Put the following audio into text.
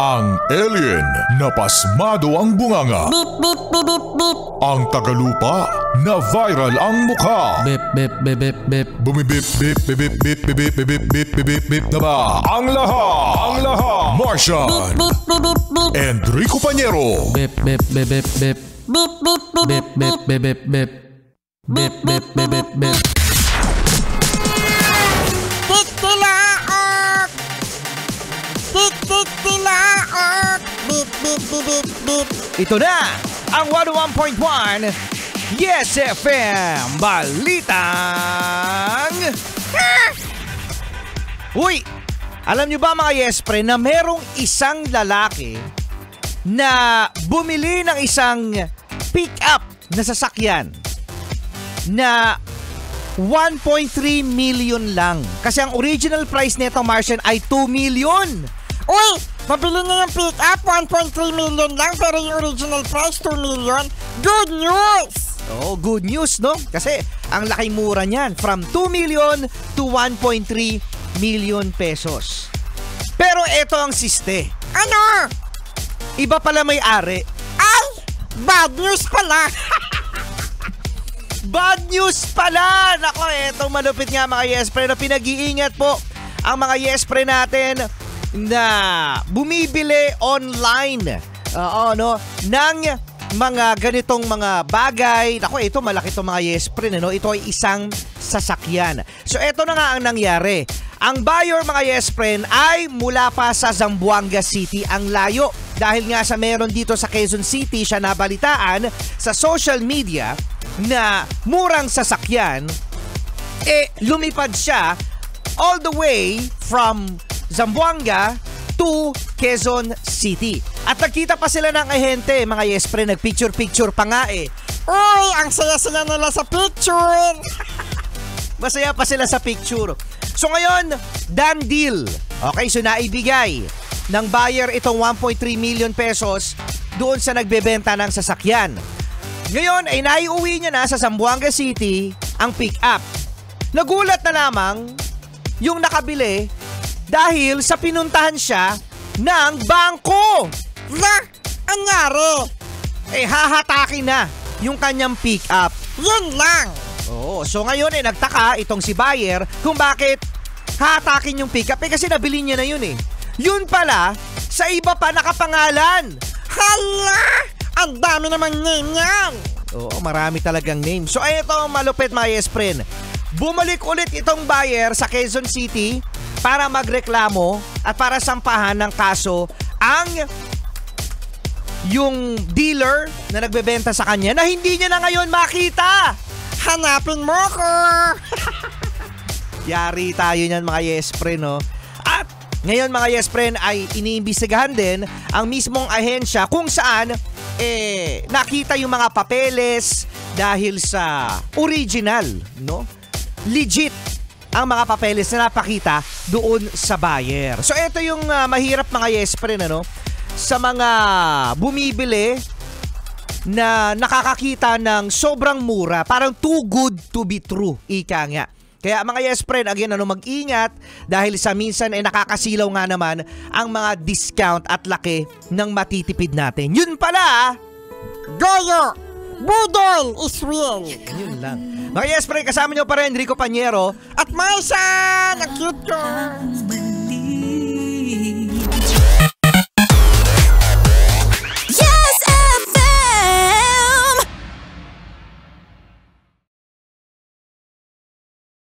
Ang alien na pasmado ang bunganga. Beep, beep, beep, beep, beep. Ang tagalupa na viral ang mukha. Bip, bip, bip, bip, bip. Bumibip, bip, bip, bip, bip, bip, bip, bip, bip, bip, bip, bip na ba? Ang lahat. Martian. Beep, beep, beep, beep. Enrico Pañero. Bip, bip, bip, bip, bip. Beep, beep, beep, Bip, bip, bip, bip, bip. Bip, bip, bip, bip, bip. Titilaok! Titilaok! Beep, beep, beep, beep, beep. Ito na ang 101.1 Yes FM Balitang Uy! Alam nyo ba mga Yes Pre na merong isang lalaki na bumili ng isang pick-up na sasakyan na 1.3 million lang. Kasi ang original price nito, Martian, ay 2 million. Uy! Mabili niya yung pick-up, 1.3 million lang, pero yung original price, 2 million. Good news! Oh, good news, no? Kasi ang laking mura niyan, from 2 million to 1.3 million pesos. Pero eto ang siste. Ano? Iba pala may-ari. Ay! Bad news pala! Bad news pala! Nako, etong malupit nga mga Yes Pre na pinag-iingat po ang mga Yes Pre natin na bumibili online. Oo, no? Ng mga ganitong mga bagay. Nako, ito malaki itong mga Yes Pre, no? Ito ay isang sasakyan. So, eto na nga ang nangyari. Ang buyer mga Yes Friend ay mula pa sa Zamboanga City. Ang layo dahil nga sa meron dito sa Quezon City siya nabalitaan sa social media na murang sasakyan, lumipad siya all the way from Zamboanga to Quezon City. At nagkita pa sila ng ahente mga Yes Friend, nagpicture-picture pa nga Uy, ang saya-saya nila sa picture! Masaya pa sila sa picture. So ngayon, done deal. Okay, so naibigay ng buyer itong 1.3 million pesos doon sa nagbebenta ng sasakyan. Ngayon ay naiuwi niya na sa Zamboanga City ang pick-up. Nagulat na lamang yung nakabili dahil sa pinuntahan siya ng bangko. La, anyari? Hahatakin na yung kanyang pick-up. Yun lang. Oo, so ngayon nagtaka itong si buyer kung bakit hatakin yung pickup kasi nabili niya na yun Yun pala, sa iba pa nakapangalan. Hala! Ang dami namang name yan. Oo, marami talagang name. So ito malupit mga Yes Friend. Bumalik ulit itong buyer sa Quezon City para magreklamo at para sampahan ng kaso ang yung dealer na nagbebenta sa kanya na hindi niya na ngayon makita. Hanapin mo ko! Yari tayo niyan mga Yes Friend, no? At ngayon mga Yes Friend ay iniimbestigahan din ang mismong ahensya kung saan nakita yung mga papeles dahil sa original, no? Legit ang mga papeles na napakita doon sa buyer. So ito yung mahirap mga Yes Friend, ano? Sa mga bumibili na nakakakita ng sobrang mura, parang too good to be true, ika nga. Kaya mga Yes Friend, again, mag-ingat dahil sa minsan nakakasilaw nga naman ang mga discount at laki ng matitipid natin. Yun pala, Goyo! Budol is real! Yun lang. Mga Yes Friend, kasama nyo pa rin Enrico Pañero at Martian! Ang cute ko!